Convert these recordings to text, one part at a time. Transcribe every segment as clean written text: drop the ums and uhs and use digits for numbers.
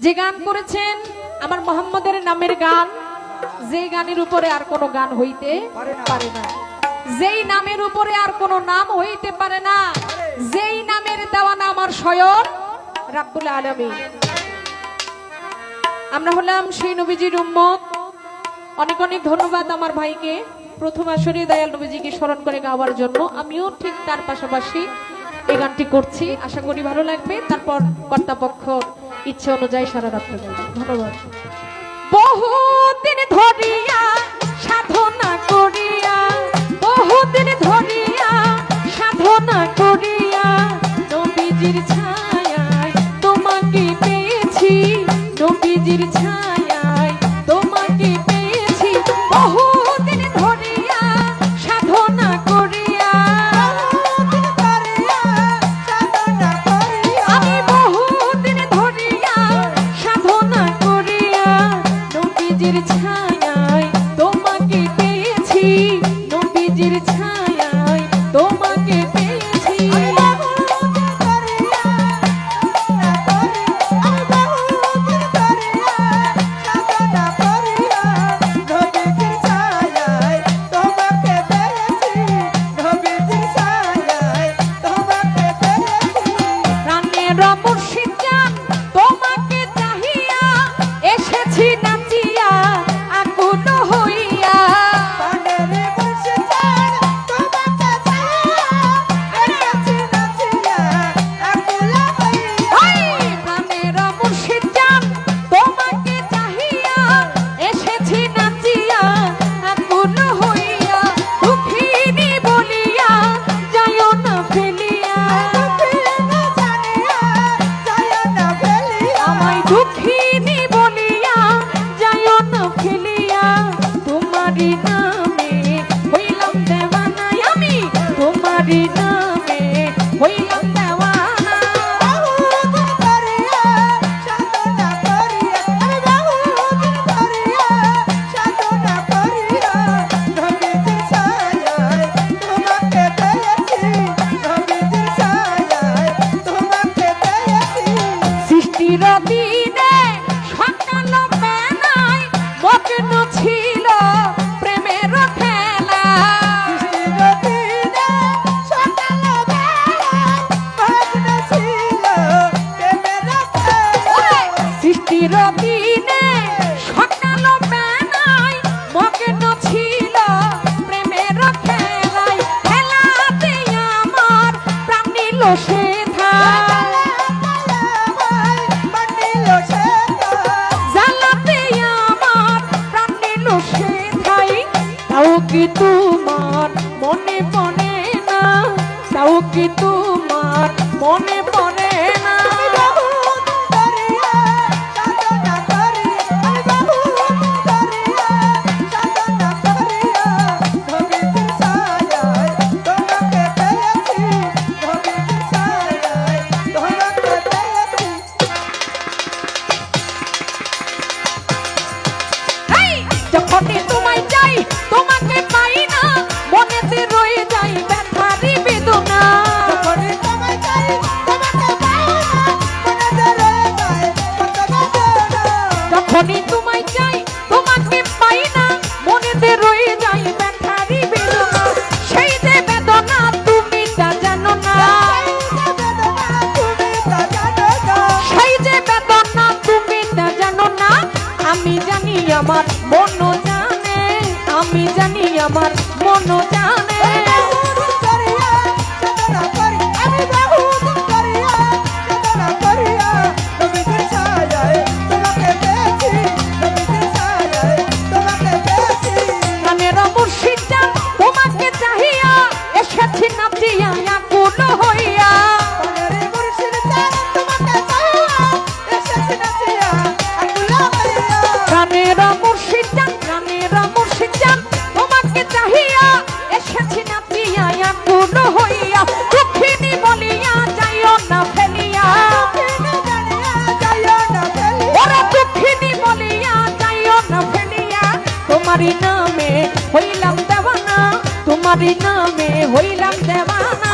যে গান করেছেন আমার মোহাম্মদের নামের গান, যে গানের উপরে আর কোনো গান হইতে পারে না, যেই নামের উপরে আর কোনো নাম হইতে পারে না, যেই নামের দেওয়া নাম আমার স্বয়ং রাব্বুল আলামিন। আমরা হলাম সেই নবীজির উম্মত। অনেক অনেক ধন্যবাদ আমার ভাইকে প্রথম আসরে দয়াল নবীজিকে স্মরণ করে গাওয়ার জন্য। আমিও ঠিক তার পাশাপাশি এই গানটি করছি, আশা করি ভালো লাগবে। তারপর কর্তাপক্ষ ইচ্ছে অনুযায়ী সারা রাত্রে গাইব। ধন্যবাদ। বহুদিন ধরিয়া সাধনা করিয়া, বহুদিন ধরিয়া সাধনা করিয়া, নবীজির ছায়ায় তোমাকে পেয়েছি, নবীজির ছায়ায় তোমাকে পেয়েছি। বহুদিন ধরিয়া সাধনা করিয়া, আমি বহুদিন ধরিয়া সাধনা করিয়া, নবীজির ছায়ায় তোমাকে পেয়েছি, নবীজির ছায়ায় তোমাকে পেয়েছি। কি তোমার মনে পড়ে না, তাও কি তোমার মনে পড়ে না। যখনই তোমায় চাই তোমাকে পাই না, মনেতে রয়ে যায় ব্যথারি বেদনা। যখনই তোমায় চাই তোমাকে পাই না, মনেতে রয়ে যায় বেদনা। যখনই তোমায় চাই তোমাকে পাই না, মনেতে রয়ে যায় ব্যথারি বেদনা। সেই যে বেদনা তুমি তা জানো না, সেই যে বেদনা তুমি তা জানো না। আমি জানি আমার মন জানে, আমি জানি আমার মন জানে। গানের মুর্শিদ জান তোমাকে চাহিয়া এসেছি নাচিয়া আকুল হইয়া। গানের মুর্শিদ জান, গানের মুর্শিদ জান তোমাকে চাহিয়া এসেছি নাচিয়া আকুল হইয়া। দুঃখিনী বলিয়া যাইও না ফেলিয়া, ওরা দুঃখিনী বলিয়া যাইও না ফেলিয়া। তোমারই নামে হইলাম দেওয়ানা, তোমারই নামে হইলাম দেওয়ানা।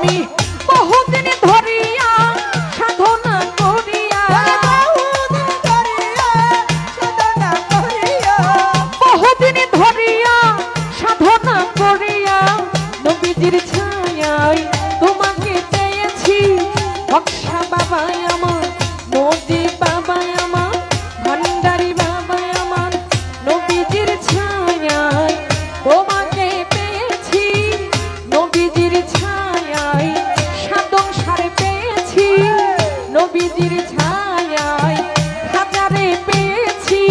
আমি বহুদিন ধরিয়া সাধনা করিয়া বহুদিন ধরিয়া সাধনা করিয়া নবীজির ছায়ায় তোমাকে পেয়েছি বক্সা বাবা আমার নদী বাবা আমার ভান্ডারি বাবা আমার নবীজির ছায়ায় তোমাকে পেয়েছি নবীজির ছায়ায় সাধন সারে পেয়েছি নবীজির ছায়ায় হাজারে পেয়েছি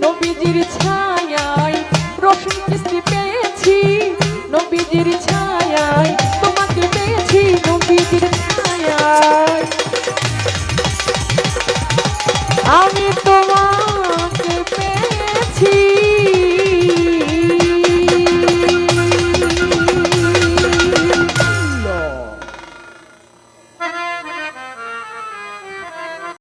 নবীজির ছায়ায় রসুন কিস্তি পেয়েছি নবীজির ছায়ায় তোমাকে পেয়েছি নবীজির ছায়ায় আমি